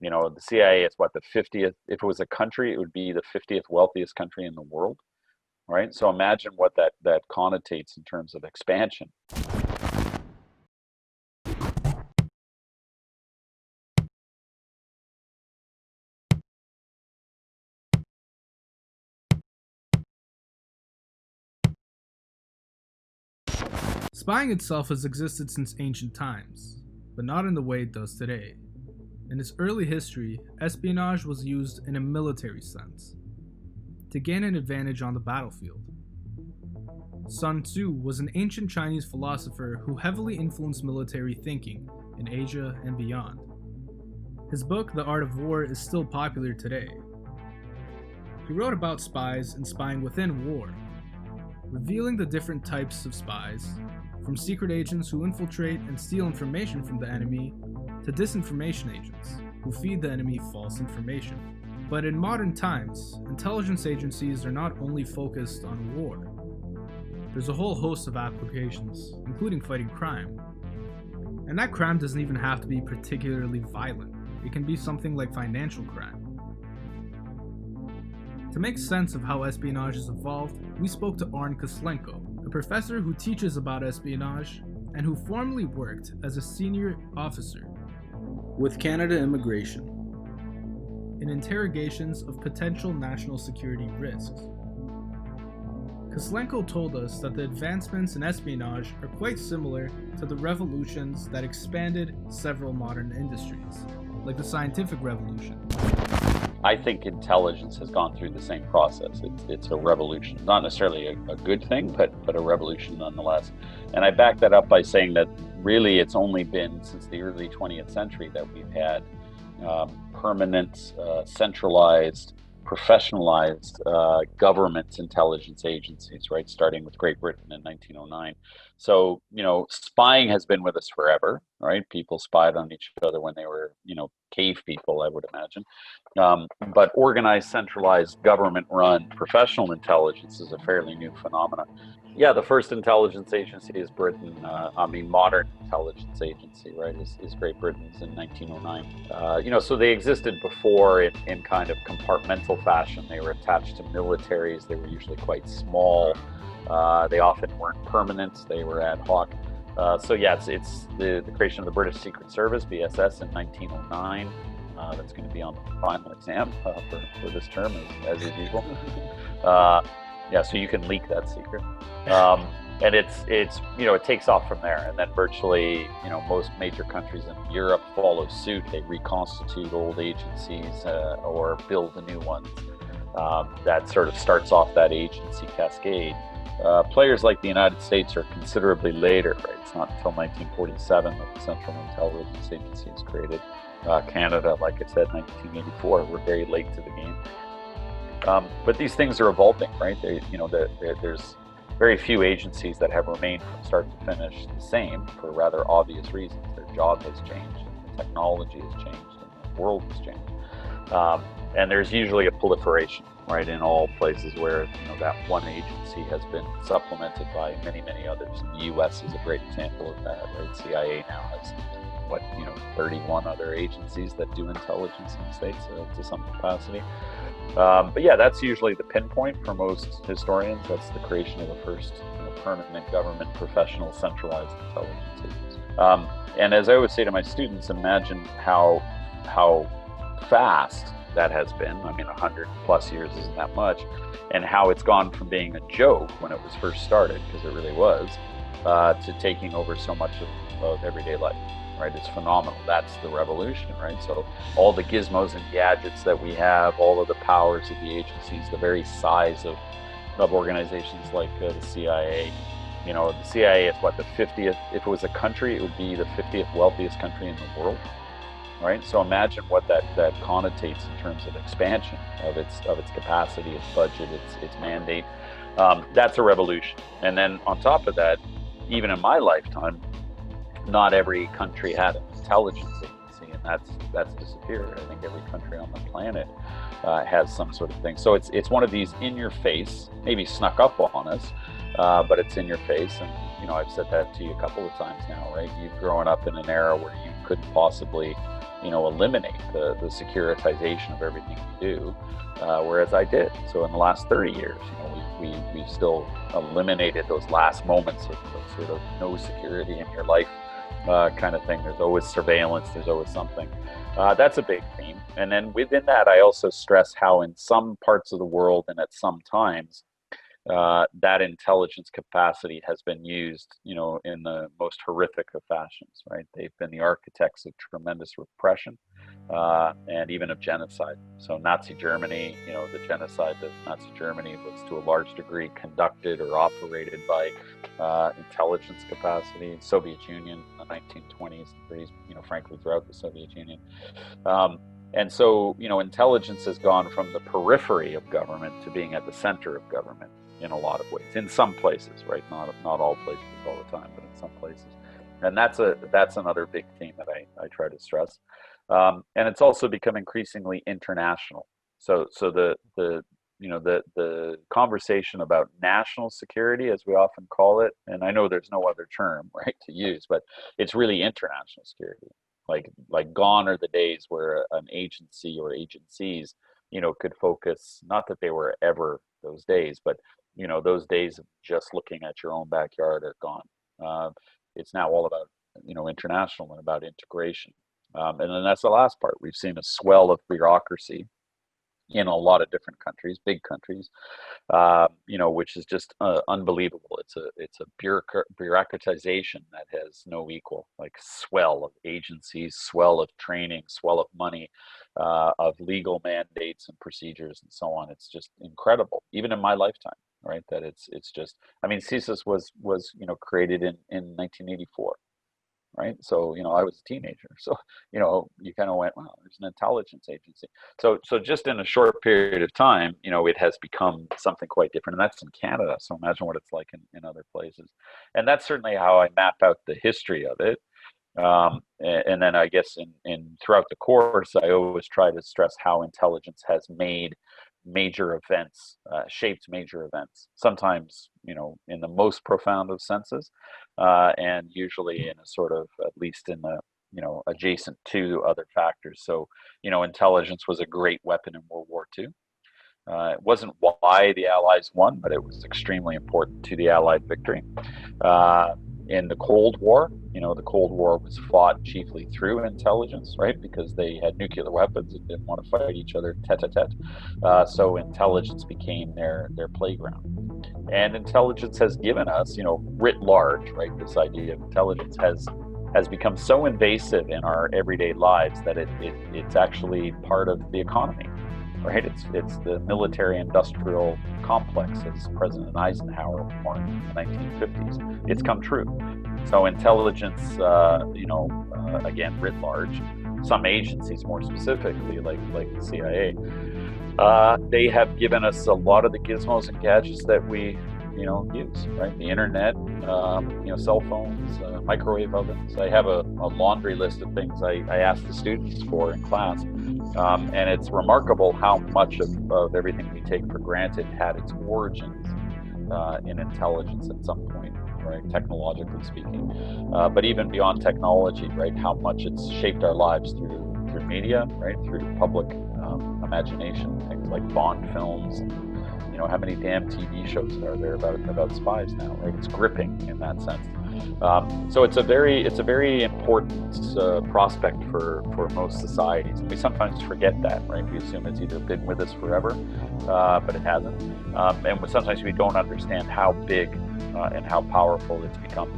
The CIA is what, the 50th, if it was a country, it would be the 50th wealthiest country in the world, right? So imagine what that connotates in terms of expansion. Spying itself has existed since ancient times, but not in the way it does today. In its early history, espionage was used in a military sense, to gain an advantage on the battlefield. Sun Tzu was an ancient Chinese philosopher who heavily influenced military thinking in Asia and beyond. His book, The Art of War, is still popular today. He wrote about spies and spying within war, revealing the different types of spies, from secret agents who infiltrate and steal information from the enemy, to disinformation agents who feed the enemy false information. But in modern times, intelligence agencies are not only focused on war. There's a whole host of applications, including fighting crime. And that crime doesn't even have to be particularly violent. It can be something like financial crime. To make sense of how espionage has evolved, we spoke to Arne Kislenko, a professor who teaches about espionage and who formerly worked as a senior officer with Canada Immigration in interrogations of potential national security risks. Kislenko told us that the advancements in espionage are quite similar to the revolutions that expanded several modern industries, like the scientific revolution. I think intelligence has gone through the same process. It's a revolution, not necessarily a good thing, but a revolution nonetheless. And I back that up by saying that really it's only been since the early 20th century that we've had permanent, centralized, professionalized government intelligence agencies, right? Starting with Great Britain in 1909. So, spying has been with us forever, right? People spied on each other when they were, cave people, I would imagine. But organized, centralized, government-run professional intelligence is a fairly new phenomenon. Yeah, the first intelligence agency is Britain. Modern intelligence agency, right, is Great Britain's in 1909. So they existed before in kind of compartmental fashion. They were attached to militaries. They were usually quite small. They often weren't permanent. They were ad hoc. It's the creation of the British Secret Service, BSS, in 1909. That's going to be on the final exam for this term, as is usual. So you can leak that secret. And it takes off from there. And then virtually, most major countries in Europe follow suit. They reconstitute old agencies or build the new ones. That sort of starts off that agency cascade. Players like the United States are considerably later, right? It's not until 1947 that the Central Intelligence Agency is created. Canada, like I said, 1984, we're very late to the game. But these things are evolving, right? There's very few agencies that have remained from start to finish the same for rather obvious reasons. Their job has changed, and the technology has changed, and the world has changed. And there's usually a proliferation, right, in all places where that one agency has been supplemented by many, many others. And the U.S. is a great example of that, right? CIA now has 31 other agencies that do intelligence in the States to some capacity. But yeah, that's usually the pinpoint for most historians. That's the creation of the first permanent government professional centralized intelligence agency. And as I always say to my students, imagine how fast that has been. 100 plus years isn't that much, and how it's gone from being a joke when it was first started, because it really was, to taking over so much of everyday life. Right, it's phenomenal. That's the revolution, right? So all the gizmos and gadgets that we have, all of the powers of the agencies, the very size of organizations like the CIA. The CIA is the 50th. If it was a country, it would be the 50th wealthiest country in the world, right? So imagine what that connotates in terms of expansion of its capacity, its budget, its mandate. That's a revolution. And then on top of that, even in my lifetime, not every country had an intelligence agency, and that's disappeared. I think every country on the planet has some sort of thing. So it's one of these in your face, maybe snuck up on us, but it's in your face. And I've said that to you a couple of times now, right? You've grown up in an era where you couldn't possibly, eliminate the securitization of everything you do, whereas I did. So in the last 30 years, we've still eliminated those last moments of sort of no security in your life kind of thing. There's always surveillance, there's always something. That's a big theme. And then within that, I also stress how in some parts of the world and at some times, that intelligence capacity has been used, in the most horrific of fashions, right? They've been the architects of tremendous repression and even of genocide. So Nazi Germany, the genocide of Nazi Germany was to a large degree conducted or operated by intelligence capacity. Soviet Union in the 1920s and 30s, frankly, throughout the Soviet Union. And so, intelligence has gone from the periphery of government to being at the center of government in a lot of ways, in some places, right? Not all places all the time, but in some places. And that's another big theme that I try to stress. And it's also become increasingly international. So the conversation about national security, as we often call it, and I know there's no other term, right, to use, but it's really international security. Like gone are the days where an agency or agencies, could focus, not that they were ever those days, but, those days of just looking at your own backyard are gone. It's now all about, international and about integration. And then that's the last part. We've seen a swell of bureaucracy in a lot of different countries, big countries, which is just unbelievable. It's a bureaucratization that has no equal, like swell of agencies, swell of training, swell of money, of legal mandates and procedures and so on. It's just incredible, even in my lifetime, right? That it's just, CSIS was created in 1984. Right. So, I was a teenager. So, you kind of went, wow, there's an intelligence agency. So just in a short period of time, it has become something quite different. And that's in Canada. So imagine what it's like in other places. And that's certainly how I map out the history of it. And then I guess in throughout the course, I always try to stress how intelligence has made major events, shaped major events, sometimes, in the most profound of senses, and usually in a sort of, at least in the, adjacent to other factors. So, intelligence was a great weapon in World War II. It wasn't why the Allies won, but it was extremely important to the Allied victory. In the Cold War, the Cold War was fought chiefly through intelligence, right? Because they had nuclear weapons and didn't want to fight each other tete-a-tete. So intelligence became their playground. And intelligence has given us, writ large, right? This idea of intelligence has become so invasive in our everyday lives that it's actually part of the economy. Right, it's the military-industrial complex, as President Eisenhower warned in the 1950s. It's come true. So intelligence, again, writ large, some agencies more specifically, like the CIA, they have given us a lot of the gizmos and gadgets that we, use. Right, the internet, cell phones, microwave ovens. I have a laundry list of things I ask the students for in class. And it's remarkable how much of everything we take for granted had its origins in intelligence at some point, right, technologically speaking. But even beyond technology, right, how much it's shaped our lives through media, right, through public imagination, things like Bond films. How many damn TV shows are there about spies now, right? It's gripping in that sense. So it's a very important prospect for most societies. We sometimes forget that, right? We assume it's either been with us forever, but it hasn't. And sometimes we don't understand how big and how powerful it's become.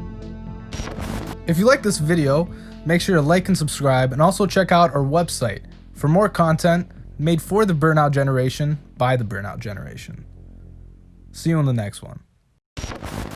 If you like this video, make sure to like and subscribe, and also check out our website for more content made for the burnout generation by the burnout generation. See you in the next one.